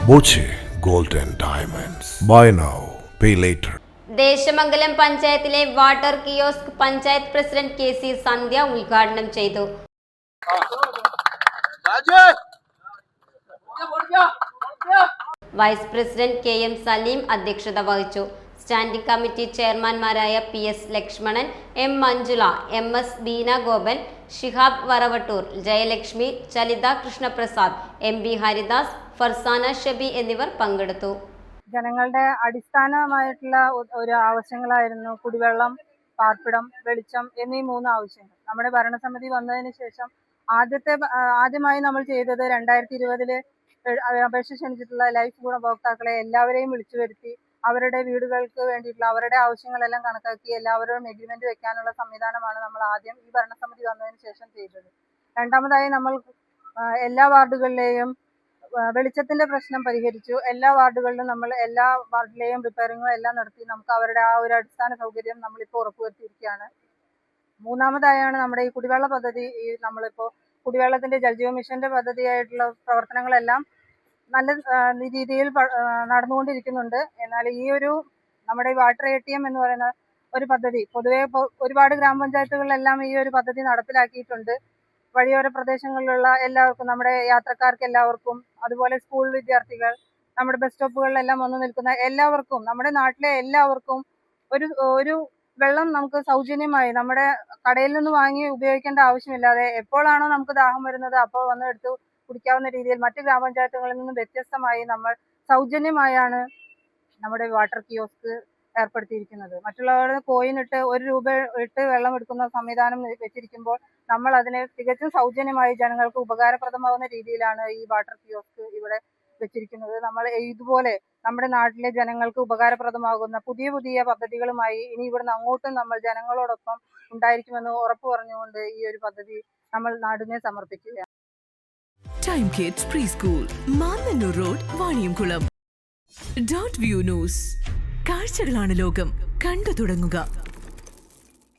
Boche Gold and Diamonds. Buy now, pay later. Desamangalam പഞ്ചായത്തിലെ water kiosk panchayat president K C Sandhya ഉദ്ഘാടനം ചെയ്തു. Vice president K M Saleem അധ്യക്ഷത വഹിച്ചു. Standing committee ചെയർമാൻമാരായ P S Lakshmanan, M Manjula, M S Beena Gopan, Shihab Varavattoor, Jayalakshmi, Chalitha Krishnaprasad, M B Haridas, Farsana Shabi എന്നിവർ പങ്കെടുത്തു. ജനങ്ങളുടെ അടിസ്ഥാനമായിട്ടുള്ള ഒരു ആവശ്യങ്ങളായിരുന്നു കുടിവെള്ളം, പാർപ്പിടം, വെളിച്ചം എന്നീ 3 ആവശ്യങ്ങൾ. നമ്മുടെ ഭരണസമിതി വന്നതിന് ശേഷം ആദ്യമായി നമ്മൾ ചെയ്തത് 2020 അപേക്ഷ ക്ഷണിച്ചിട്ടുള്ള ലൈഫ് ഗുണഭോക്താക്കളെ എല്ലാവരെയും വിളിച്ചു വരുത്തി അവരുടെ വീടുകൾക്ക് വേണ്ടിയിട്ടുള്ള അവരുടെ ആവശ്യങ്ങളെല്ലാം കണക്കാക്കി എല്ലാവരോടും എഗ്രിമെന്റ് വെക്കാനുള്ള സംവിധാനമാണ് നമ്മൾ ആദ്യം ഈ ഭരണസമിതി വന്നതിന് ശേഷം ചെയ്തത്. രണ്ടാമതായി നമ്മൾ എല്ലാ വാർഡുകളിലെയും വെളിച്ചത്തിന്റെ പ്രശ്നം പരിഹരിച്ചു. എല്ലാ വാർഡുകളിലും നമ്മൾ എല്ലാ വാർഡിലെയും റിപ്പയറിങ്ങും എല്ലാം നടത്തി നമുക്ക് അവരുടെ ആ ഒരു അടിസ്ഥാന സൗകര്യം നമ്മളിപ്പോൾ ഉറപ്പുവരുത്തിയിരിക്കുകയാണ്. മൂന്നാമതായാണ് നമ്മുടെ ഈ കുടിവെള്ള പദ്ധതി. നമ്മളിപ്പോൾ കുടിവെള്ളത്തിന്റെ ജൽജീവൻ മിഷന്റെ പദ്ധതിയായിട്ടുള്ള പ്രവർത്തനങ്ങളെല്ലാം നല്ല രീതിയിൽ നടന്നുകൊണ്ടിരിക്കുന്നുണ്ട്. എന്നാൽ ഈ ഒരു നമ്മുടെ ഈ വാട്ടർ ATM എന്ന് പറയുന്ന ഒരു പദ്ധതി പൊതുവെ ഒരുപാട് ഗ്രാമപഞ്ചായത്തുകളിലെല്ലാം ഈ ഒരു പദ്ധതി നടപ്പിലാക്കിയിട്ടുണ്ട്. വഴിയോര പ്രദേശങ്ങളിലുള്ള എല്ലാവർക്കും, നമ്മുടെ യാത്രക്കാർക്ക് എല്ലാവർക്കും, അതുപോലെ സ്കൂൾ വിദ്യാർത്ഥികൾ, നമ്മുടെ ബസ് സ്റ്റോപ്പുകളിലെല്ലാം വന്നു നിൽക്കുന്ന എല്ലാവർക്കും, നമ്മുടെ നാട്ടിലെ എല്ലാവർക്കും ഒരു വെള്ളം നമുക്ക് സൗജന്യമായി നമ്മുടെ കടയിൽ നിന്ന് വാങ്ങി ഉപയോഗിക്കേണ്ട ആവശ്യമില്ലാതെ എപ്പോഴാണോ നമുക്ക് ദാഹം വരുന്നത് അപ്പോൾ വന്ന് എടുത്ത് കുടിക്കാവുന്ന രീതിയിൽ മറ്റ് ഗ്രാമപഞ്ചായത്തുകളിൽ നിന്നും വ്യത്യസ്തമായി നമ്മൾ സൗജന്യമായാണ് നമ്മുടെ വാട്ടർ കിയോസ്ക് ഏർപ്പെടുത്തിയിരിക്കുന്നത്. മറ്റുള്ളവരുടെ കോയിൻ ഇട്ട് 1 രൂപ ഇട്ട് വെള്ളം എടുക്കുന്ന സംവിധാനം വെച്ചിരിക്കുമ്പോൾ നമ്മൾ അതിനെ തികച്ചും സൗജന്യമായി ജനങ്ങൾക്ക് ഉപകാരപ്രദമാകുന്ന രീതിയിലാണ് ഈ വാട്ടർ കിയോസ്ക് ഇവിടെ വെച്ചിരിക്കുന്നത്. നമ്മൾ ഇതുപോലെ നമ്മുടെ നാട്ടിലെ ജനങ്ങൾക്ക് ഉപകാരപ്രദമാകുന്ന പുതിയ പദ്ധതികളുമായി ഇനി ഇവിടുന്ന് അങ്ങോട്ടും നമ്മൾ ജനങ്ങളോടൊപ്പം ഉണ്ടായിരിക്കുമെന്ന് ഉറപ്പു പറഞ്ഞുകൊണ്ട് ഈ ഒരു പദ്ധതി നമ്മൾ നാടിനെ സമർപ്പിക്കുകയാണ്. Time kids pre school, Mannannur road, Vaniyamkulam. Dot view news. കാഴ്ചകളാണ് ലോകം, കണ്ടു തുടങ്ങുക.